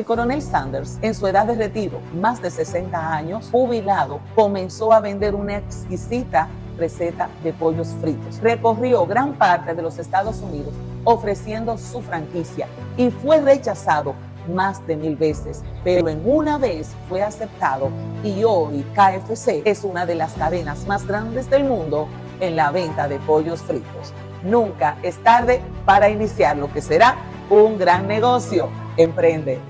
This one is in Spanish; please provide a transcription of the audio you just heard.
El coronel Sanders, en su edad de retiro, más de 60 años, jubilado, comenzó a vender una exquisita receta de pollos fritos. Recorrió gran parte de los Estados Unidos ofreciendo su franquicia y fue rechazado más de 1000 veces, pero en una vez fue aceptado y hoy KFC es una de las cadenas más grandes del mundo en la venta de pollos fritos. Nunca es tarde para iniciar lo que será un gran negocio. Emprende.